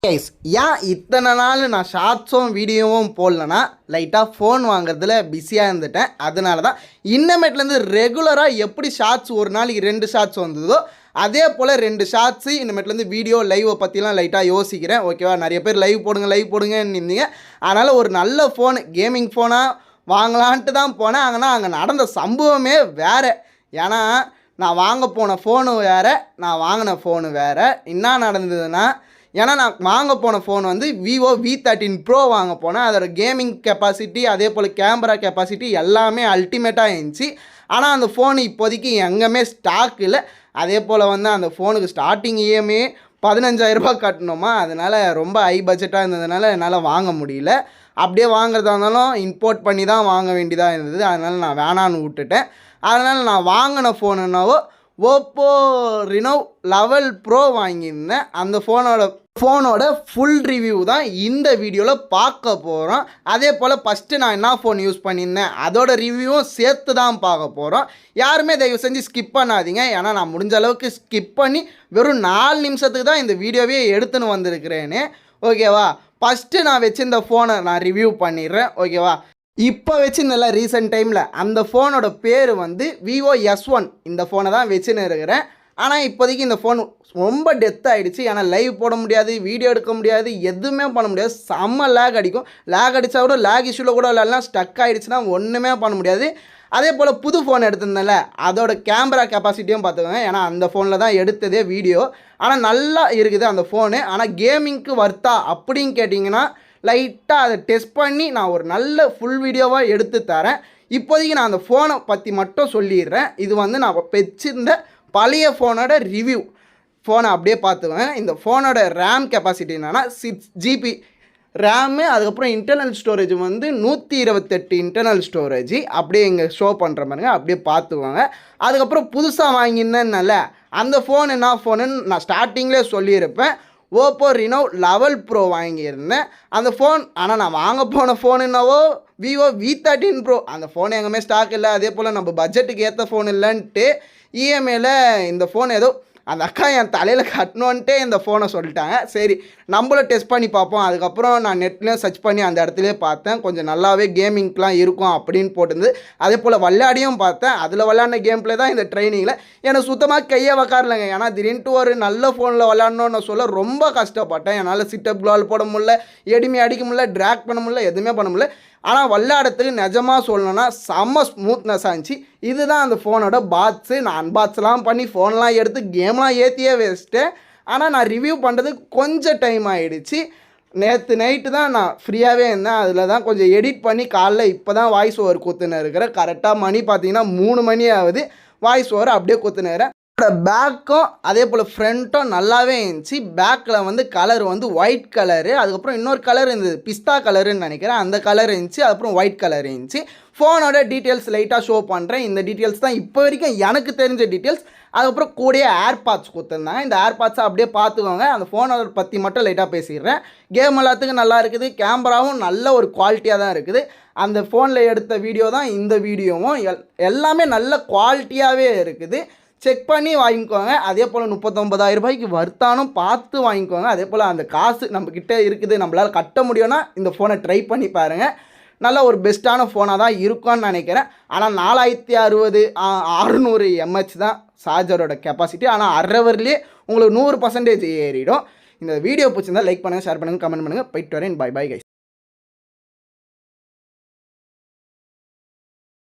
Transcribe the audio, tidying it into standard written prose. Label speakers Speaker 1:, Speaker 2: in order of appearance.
Speaker 1: Guys, ஏன் இத்தனை நாள் நான் ஷார்ட்ஸும் வீடியோவும் போடலன்னா லைட்டாக ஃபோன் வாங்குறதுல பிஸியாக இருந்துட்டேன். அதனால தான் இன்னமேட்லேருந்து ரெகுலராக எப்படி ஷார்ட்ஸ் ஒரு நாளைக்கு 2 ஷார்ட்ஸ் வந்ததோ அதே போல் 2 ஷார்ட்ஸு இன்னமேட்லேருந்து வீடியோ லைவை பற்றிலாம் லைட்டாக யோசிக்கிறேன். ஓகேவா? நிறைய பேர் லைவ் போடுங்கன்னு இருந்தீங்க. அதனால் ஒரு நல்ல ஃபோன், கேமிங் ஃபோனாக வாங்கலான்ட்டு தான் போனேன். ஆனால் அங்கே நடந்த சம்பவமே வேறு. ஏன்னா நான் வாங்க போன ஃபோனு வேறு, நான் வாங்கின ஃபோனு வேறு. என்ன நடந்ததுன்னா, ஏன்னா நான் வாங்க போன ஃபோன் வந்து விவோ V13 Pro வாங்க போனேன். அதோட கேமிங் கெப்பாசிட்டி அதே போல் கேமரா கெப்பாசிட்டி எல்லாமே அல்டிமேட்டாக இருந்துச்சு. ஆனால் அந்த ஃபோன் இப்போதைக்கு எங்கேயுமே ஸ்டாக் இல்லை. அதே போல் வந்து அந்த ஃபோனுக்கு ஸ்டார்டிங் இஎம்ஐ 15,000 ரூபா கட்டணுமா. அதனால் ரொம்ப ஹை பட்ஜெட்டாக இருந்ததுனால என்னால் வாங்க முடியல. அப்படியே வாங்குறதா இருந்தாலும் இம்போர்ட் பண்ணி தான் வாங்க வேண்டியதாக இருந்தது. அதனால் நான் வேணான்னு விட்டுட்டேன். அதனால் நான் வாங்கின ஃபோன் என்னவோ ஓப்போ Reno 11 Pro வாங்கியிருந்தேன். அந்த ஃபோனோட ஃபுல் ரிவ்யூ தான் இந்த வீடியோவில் பார்க்க போகிறோம். அதே போல் ஃபஸ்ட்டு நான் என்ன ஃபோன் யூஸ் பண்ணியிருந்தேன் அதோட ரிவ்யூவும் சேர்த்து தான் பார்க்க போகிறோம். யாருமே தயவு செஞ்சு ஸ்கிப் பண்ணாதீங்க. ஏன்னா நான் முடிஞ்ச அளவுக்கு ஸ்கிப் பண்ணி வெறும் 4 நிமிஷத்துக்கு தான் இந்த வீடியோவே எடுத்துன்னு வந்திருக்கிறேன்னு. ஓகேவா? ஃபஸ்ட்டு நான் வச்சிருந்த ஃபோனை நான் ரிவ்யூ பண்ணிடுறேன். ஓகேவா? இப்போ வச்சுருந்தல ரீசெண்ட் டைமில் அந்த ஃபோனோட பேர் வந்து விவோ S1. இந்த ஃபோனை தான் வச்சுன்னு இருக்கிறேன். ஆனால் இப்போதைக்கு இந்த ஃபோன் ரொம்ப டெத் ஆகிடுச்சு. ஏன்னா லைவ் போட முடியாது, வீடியோ எடுக்க முடியாது, எதுவுமே பண்ண முடியாது. செம்ம லேக் அடிக்கும். லேக் அடித்தா கூட லேக் இஷ்யூவில் கூட இல்லைன்னா ஸ்டக் ஆகிடுச்சுன்னா ஒன்றுமே பண்ண முடியாது. அதே போல் புது ஃபோன் எடுத்திருந்தேன்ல அதோட கேமரா கெப்பாசிட்டியும் பார்த்துக்கோங்க. ஏன்னா அந்த ஃபோனில் தான் எடுத்ததே வீடியோ. ஆனால் நல்லா இருக்குது அந்த ஃபோனு. ஆனால் கேமிங்க்கு வர்த்தா அப்படின்னு கேட்டிங்கன்னா லைட்டாக அதை டெஸ்ட் பண்ணி நான் ஒரு நல்ல ஃபுல் வீடியோவாக எடுத்து தரேன். இப்போதைக்கு நான் அந்த ஃபோனை பற்றி மட்டும் சொல்லிடுறேன். இது வந்து நான் வச்சிருந்த பழைய ஃபோனோட ரிவ்யூ. ஃபோனை அப்படியே பார்த்துவேன். இந்த ஃபோனோட ரேம் கெப்பாசிட்டி என்னென்னா 6GB ரேமு. அதுக்கப்புறம் இன்டர்னல் ஸ்டோரேஜ் வந்து 128 இன்டர்னல் ஸ்டோரேஜ். அப்படியே இங்கே ஷோ பண்ணுற மாதிரிங்க, அப்படியே பார்த்துவாங்க. அதுக்கப்புறம் புதுசாக வாங்கியிருந்தேன்னால அந்த ஃபோன் என்ன ஃபோனுன்னு நான் ஸ்டார்டிங்லேயே சொல்லியிருப்பேன். ஓப்போ Reno 11 Pro வாங்கியிருந்தேன் அந்த ஃபோன். ஆனால் நான் வாங்க போன ஃபோன் என்னவோ விவோ V13 Pro. அந்த ஃபோன் எங்கேயுமே ஸ்டாக் இல்லை. அதே போல் நம்ம பட்ஜெட்டுக்கு ஏற்ற ஃபோன் இல்லைன்ட்டு இஎம்ஐயில் இந்த ஃபோன் ஏதோ அந்த அக்கா என் தலையில் கட்டணுன்ட்டே இந்த ஃபோனை சொல்லிட்டாங்க. சரி, நம்மளும் டெஸ்ட் பண்ணி பார்ப்போம். அதுக்கப்புறம் நான் நெட்லேயும் சர்ச் பண்ணி அந்த இடத்துலேயே பார்த்தேன். கொஞ்சம் நல்லாவே கேமிங்க்கெலாம் இருக்கும் அப்படின்னு போட்டிருந்து. அதே போல் விளையாடியும் பார்த்தேன். அதில் விளையாடின கேம் பிளே தான் இந்த ட்ரைனிங்கில் எனக்கு சுத்தமாக கையை உக்காரலைங்க. ஏன்னா திடீர்னு ஒரு நல்ல ஃபோனில் விளையாடணுன்னு சொல்ல ரொம்ப கஷ்டப்பட்டேன். என்னால் சிட்டப் க்ளால் போட முடியல, எடிமே அடிக்க முடியல, ட்ராக் பண்ண முடியல, எதுவுமே பண்ண முடியல. ஆனால் விளையாடுறதுக்கு நிஜமாக சொல்லணும்னா செம்ம ஸ்மூத்னஸ் ஆச்சு. இதுதான் அந்த ஃபோனோட பாட்ஸு. நான் அன்பாக்ஸ்லாம் பண்ணி ஃபோன்லாம் எடுத்து கேம்லாம் ஏற்றியே வச்சிட்டேன். ஆனால் நான் ரிவ்யூ பண்ணுறது கொஞ்சம் டைம் ஆகிடுச்சு. நேற்று நைட்டு தான் நான் ஃப்ரீயாகவே இருந்தேன். அதில் தான் கொஞ்சம் எடிட் பண்ணி காலைல இப்போ தான் வாய்ஸ் ஓவர் கொடுத்துன்னு இருக்கிறேன். கரெக்டாக மணி பார்த்தீங்கன்னா 3 மணி ஆகுது. வாய்ஸ் ஓவர் அப்படியே கொடுத்துன்னு பேக்கும் அதே போல் ஃப்ரண்ட்டும் நல்லாவே இருந்துச்சு. பேக்கில் வந்து கலர் வந்து ஒயிட் கலரு, அதுக்கப்புறம் இன்னொரு கலர் இருந்தது பிஸ்தா கலருன்னு நினைக்கிறேன். அந்த கலர் இருந்துச்சு. அதுக்கப்புறம் ஒயிட் கலர் இருந்துச்சு. ஃபோனோட டீட்டெயில்ஸ் லைட்டாக ஷோ பண்ணுறேன். இந்த டீட்டெயில்ஸ் தான் இப்போ வரைக்கும் எனக்கு தெரிஞ்ச டீட்டெயில்ஸ். அதுக்கப்புறம் கூடயே ஏர்பாட்ஸ் கொடுத்துருந்தாங்க. இந்த ஏர்பாட்ஸை அப்படியே பார்த்துக்கோங்க. அந்த ஃபோனோட பற்றி மட்டும் லைட்டாக பேசிடுறேன். கேம் எல்லாத்துக்கும் நல்லா இருக்குது. கேமராவும் நல்ல ஒரு குவாலிட்டியாக தான் இருக்குது. அந்த ஃபோனில் எடுத்த வீடியோ தான் இந்த வீடியோவும். எல்லாமே நல்ல குவாலிட்டியாகவே இருக்குது. செக் பண்ணி வாங்கிக்கோங்க. அதே போல் 39,000 ரூபாய்க்கு வர்த்தானும் பார்த்து வாங்கிக்கோங்க. அதே போல் அந்த காசு நம்மக்கிட்ட இருக்குது, நம்மளால் கட்ட முடியும்னா இந்த ஃபோனை ட்ரை பண்ணி பாருங்கள். நல்ல ஒரு பெஸ்ட்டான ஃபோனாக தான் இருக்கும்னு நினைக்கிறேன். ஆனால் 4060 600 mAh தான் சார்ஜரோட கெப்பாசிட்டி. ஆனால் 1/2 ஹவர்லேயே உங்களுக்கு 100% ஏறிடும். இந்த வீடியோ பிடிச்சிருந்தால் லைக் பண்ணுங்கள், ஷேர் பண்ணுங்கள், கமெண்ட் பண்ணுங்கள். போயிட்டு வரேன். Bye guys.